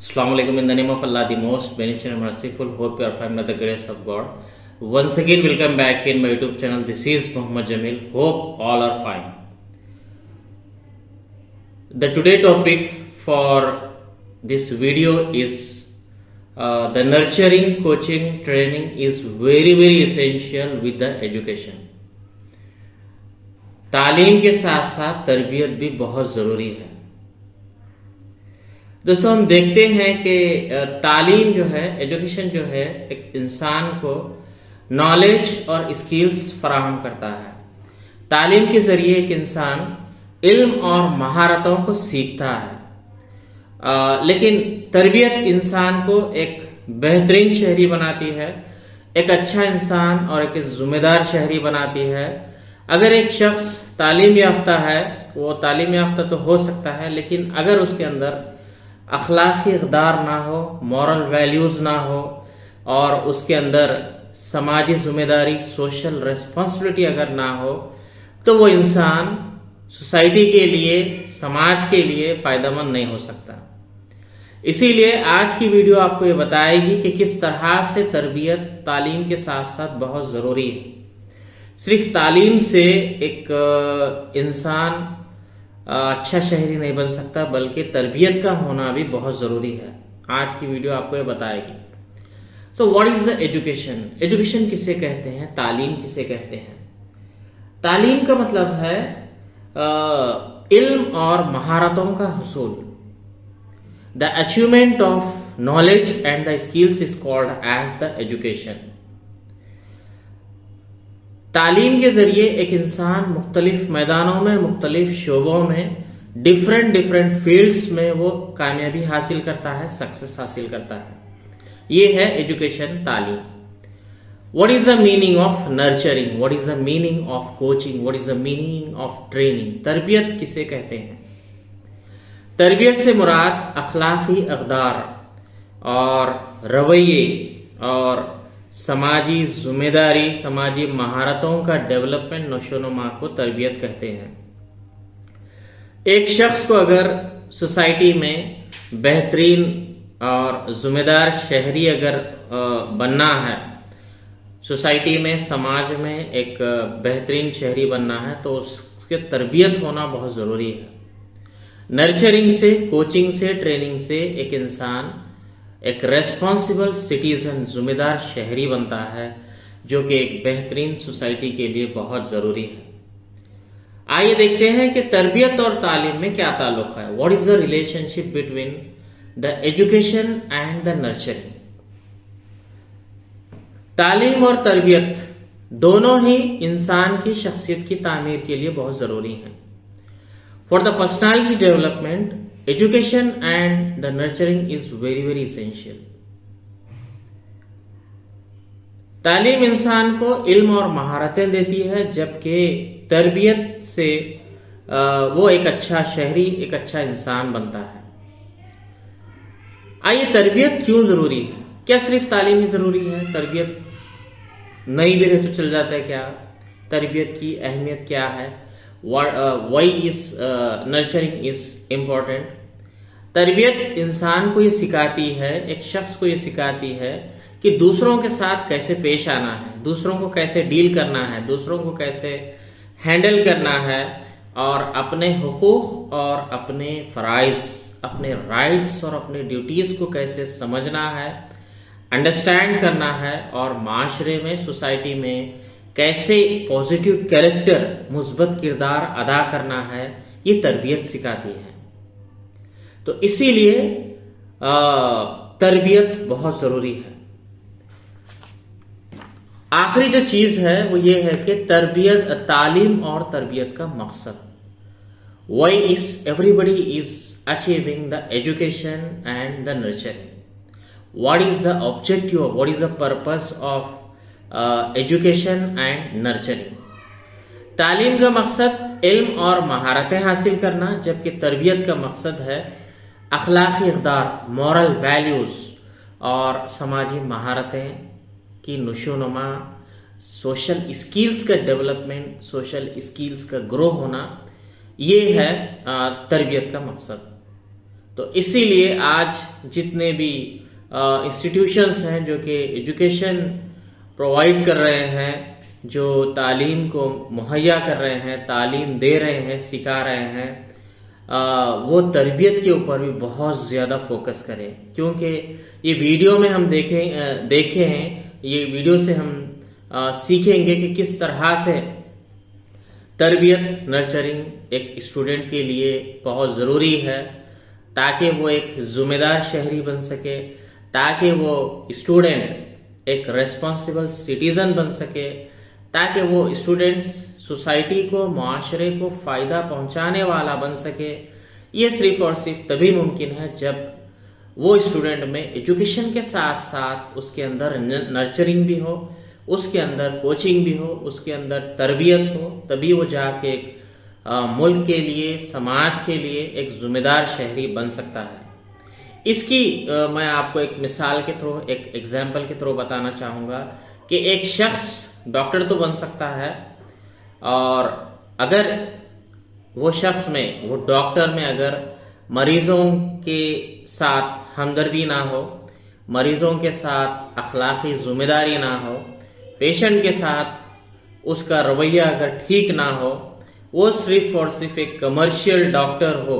Assalamu alaikum. In the name of Allah, the most beneficent and merciful, hope you are fine by the grace of God. Once again, welcome back in my YouTube channel. This is Muhammad Jamil. Hope all are fine. The today topic for this video is the nurturing, coaching, training is very essential with the education. तालीम के साथ साथ तरबियत भी बहुत ज़रूरी है। दोस्तों, हम देखते हैं कि तालीम जो है, एजुकेशन जो है, एक इंसान को नॉलेज और स्किल्स फराहम करता है। तालीम के ज़रिए एक इंसान इल्म और महारतों को सीखता है, लेकिन तरबियत इंसान को एक बेहतरीन शहरी बनाती है, एक अच्छा इंसान और एक जिम्मेदार शहरी बनाती है। अगर एक शख्स तालीम याफ्ता है, वो तालीम याफ्ता तो हो सकता है, लेकिन अगर उसके अंदर अखलाकी इक़दार ना हो, मॉरल वैल्यूज़ ना हो और उसके अंदर समाजी जिम्मेदारी, सोशल रिस्पॉन्सिबिलिटी अगर ना हो, तो वो इंसान सोसाइटी के लिए, समाज के लिए फ़ायदेमंद नहीं हो सकता। इसीलिए आज की वीडियो आपको ये बताएगी कि किस तरह से तरबियत तालीम के साथ साथ बहुत ज़रूरी है। सिर्फ तालीम से एक इंसान अच्छा शहरी नहीं बन सकता, बल्कि तरबियत का होना भी बहुत ज़रूरी है। आज की वीडियो आपको ये बताएगी। So what is the education? Education किसे कहते हैं? तालीम किसे कहते हैं? तालीम का मतलब है इल्म और महारतों का हुसूल। The achievement of knowledge and the skills is called as the education. तालीम के ज़रिए एक इंसान मुख्तलिफ मैदानों में, मुख्तलिफ शोबों में, डिफरेंट फील्ड्स में वो कामयाबी हासिल करता है, सक्सेस हासिल करता है। ये है एजुकेशन, तालीम। What is the meaning of nurturing? What is the meaning of coaching? What is the meaning of training? तरबियत किसे कहते हैं? तरबियत से मुराद अखलाकी अक़दार और रवैये और समाजी जिम्मेदारी, समाजी महारतों का डेवलपमेंट, नशोनुमा को तरबियत कहते हैं। एक शख्स को अगर सोसाइटी में बेहतरीन और जिम्मेदार शहरी अगर बनना है, सोसाइटी में, समाज में एक बेहतरीन शहरी बनना है, तो उसके तरबियत होना बहुत ज़रूरी है। नर्चरिंग से, कोचिंग से, ट्रेनिंग से एक इंसान एक रेस्पॉन्सिबल सिटीजन, जिम्मेदार शहरी बनता है, जो कि एक बेहतरीन सोसाइटी के लिए बहुत ज़रूरी है। आइए देखते हैं कि तरबियत और तालीम में क्या ताल्लुक है। What is the relationship between the education and the nurturing? तालीम और तरबियत दोनों ही इंसान की शख्सियत की तामीर के लिए बहुत ज़रूरी हैं। For the personality development, education and the nurturing is very essential. तालीम इंसान को इल्म और महारतें देती है, जबकि तरबियत से वो एक अच्छा शहरी, एक अच्छा इंसान बनता है। आइए, तरबियत क्यों जरूरी है? क्या सिर्फ तालीम ही जरूरी है? तरबियत नहीं भी रहे तो चल जाता है क्या? तरबियत की अहमियत क्या है? Why is nurturing is important? तरबियत इंसान को ये सिखाती है, एक शख्स को ये सिखाती है कि दूसरों के साथ कैसे पेश आना है, दूसरों को कैसे डील करना है, दूसरों को कैसे हैंडल करना है, और अपने हुकूक और अपने फ़राइज़, अपने राइट्स और अपने ड्यूटीज़ को कैसे समझना है, अंडरस्टैंड करना है, और माशरे में, सोसाइटी में कैसे पॉजिटिव कैरेक्टर, मुस्बत किरदार अदा करना है, ये तरबियत सिखाती है। तो इसीलिए तरबियत बहुत ज़रूरी है। आखिरी जो चीज़ है वो ये है कि तरबियत, तालीम और तरबियत का मकसद, why is everybody is achieving the education and the nurturing? What is the objective, what is the purpose of education and nurturing? तालीम का मकसद इल्म और महारतें हासिल करना, जबकि तरबियत का मकसद है अखलाकी इक़दार, मॉरल वैल्यूज़ और समाजी महारतें की नशोनुमा, सोशल स्किल्स का डेवलपमेंट, सोशल स्किल्स का ग्रो होना। ये है तरबियत का मकसद। तो तो इसीलिए आज जितने भी इंस्टीट्यूशंस हैं जो कि एजुकेशन प्रोवाइड कर रहे हैं, जो तालीम को मुहैया कर रहे हैं, तालीम दे रहे हैं, सिखा रहे हैं, वो तरबियत के ऊपर भी बहुत ज़्यादा फोकस करें। क्योंकि ये वीडियो में हम देखे हैं, ये वीडियो से हम सीखेंगे कि किस तरह से तरबियत नर्चरिंग एक स्टूडेंट के लिए बहुत ज़रूरी है, ताकि वो एक ज़िम्मेदार शहरी बन सके, ताकि वो स्टूडेंट एक रेस्पॉन्सिबल सिटीज़न बन सके, ताकि वो स्टूडेंट्स सोसाइटी को, माशरे को फ़ायदा पहुंचाने वाला बन सके। ये सिर्फ और सिर्फ तभी मुमकिन है जब वो स्टूडेंट में एजुकेशन के साथ साथ उसके अंदर नर्चरिंग भी हो, उसके अंदर कोचिंग भी हो, उसके अंदर तरबियत हो, तभी वो जाके एक मुल्क के लिए, समाज के लिए एक जिम्मेदार शहरी बन सकता है। इसकी मैं आपको एक मिसाल के थ्रू, एक एग्जाम्पल के थ्रू बताना चाहूँगा कि एक शख्स डॉक्टर तो बन सकता है, और अगर वो शख्स में, वो डॉक्टर में अगर मरीजों के साथ हमदर्दी ना हो, मरीजों के साथ अखलाकी जिम्मेदारी ना हो, पेशेंट के साथ उसका रवैया अगर ठीक ना हो, वो सिर्फ और सिर्फ एक कमर्शियल डॉक्टर हो,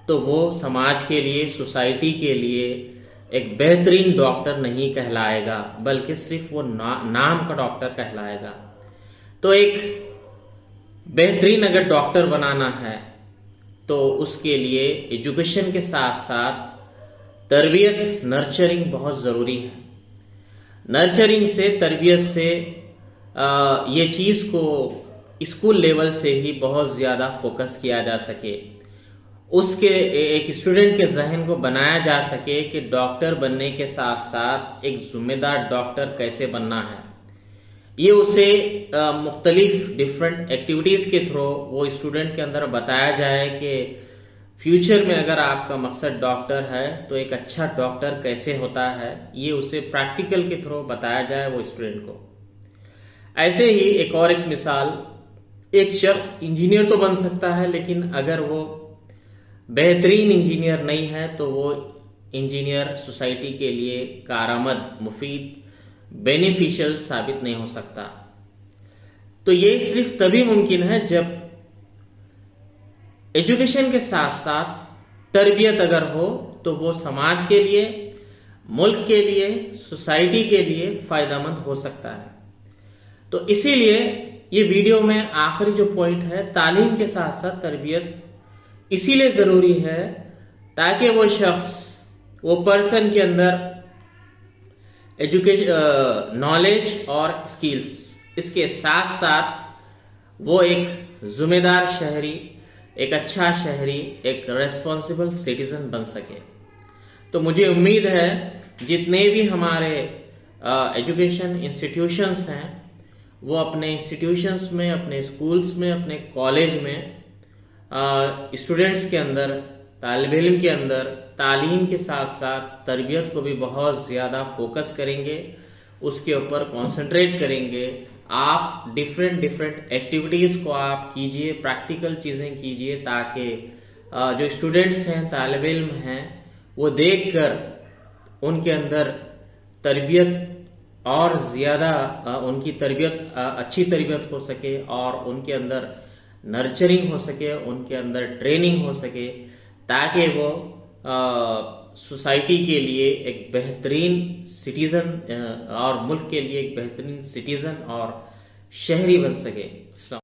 तो वो समाज के लिए, सोसाइटी के लिए एक बेहतरीन डॉक्टर नहीं कहलाएगा, बल्कि सिर्फ वो नाम का डॉक्टर कहलाएगा। तो एक बेहतरीन अगर डॉक्टर बनाना है तो उसके लिए एजुकेशन के साथ साथ तरबियत, नर्चरिंग बहुत ज़रूरी है। नर्चरिंग से, तरबियत से ये चीज़ को स्कूल लेवल से ही बहुत ज़्यादा फोकस किया जा सके, उसके एक स्टूडेंट के जहन को बनाया जा सके कि डॉक्टर बनने के साथ साथ एक जिम्मेदार डॉक्टर कैसे बनना है। ये उसे मुख्तलिफ डिफरेंट एक्टिविटीज़ के थ्रू वो स्टूडेंट के अंदर बताया जाए कि फ्यूचर में अगर आपका मकसद डॉक्टर है तो एक अच्छा डॉक्टर कैसे होता है, ये उसे प्रैक्टिकल के थ्रू बताया जाए वो स्टूडेंट को। ऐसे ही एक और एक मिसाल, एक शख्स इंजीनियर तो बन सकता है, लेकिन अगर वो बेहतरीन इंजीनियर नहीं है तो वो इंजीनियर सोसाइटी के लिए कारआमद, मुफीद, बेनिफिशियल साबित नहीं हो सकता। तो ये सिर्फ तभी मुमकिन है जब एजुकेशन के साथ साथ तरबियत अगर हो, तो वो समाज के लिए, मुल्क के लिए, सोसाइटी के लिए फायदेमंद हो सकता है। तो इसीलिए ये वीडियो में आखिरी जो पॉइंट है, तालीम के साथ साथ तरबियत इसीलिए ज़रूरी है ताकि वो शख्स, वो पर्सन के अंदर एजुकेशन, नॉलेज और स्किल्स, इसके साथ साथ वो एक जिम्मेदार शहरी, एक अच्छा शहरी, एक रेस्पॉन्सिबल सिटीजन बन सके। तो मुझे उम्मीद है जितने भी हमारे एजुकेशन इंस्टीट्यूशंस हैं, वो अपने इंस्टीट्यूशंस में, अपने स्कूल्स में, अपने कॉलेज में स्टूडेंट्स के अंदर, तालिब इल्म के अंदर तालीम के साथ साथ तरबियत को भी बहुत ज़्यादा फोकस करेंगे, उसके ऊपर कंसंट्रेट करेंगे। आप डिफरेंट एक्टिविटीज़ को आप कीजिए, प्रैक्टिकल चीज़ें कीजिए, ताकि जो स्टूडेंट्स हैं, तालिब इल्म हैं, वो देखकर उनके अंदर तरबियत और ज़्यादा, उनकी तरबियत, अच्छी तरबियत हो सके और उनके अंदर नर्चरिंग हो सके, उनके अंदर ट्रेनिंग हो सके, ताकि वो सोसाइटी के लिए एक बेहतरीन सिटीज़न और मुल्क के लिए एक बेहतरीन सिटीज़न और शहरी बन सके।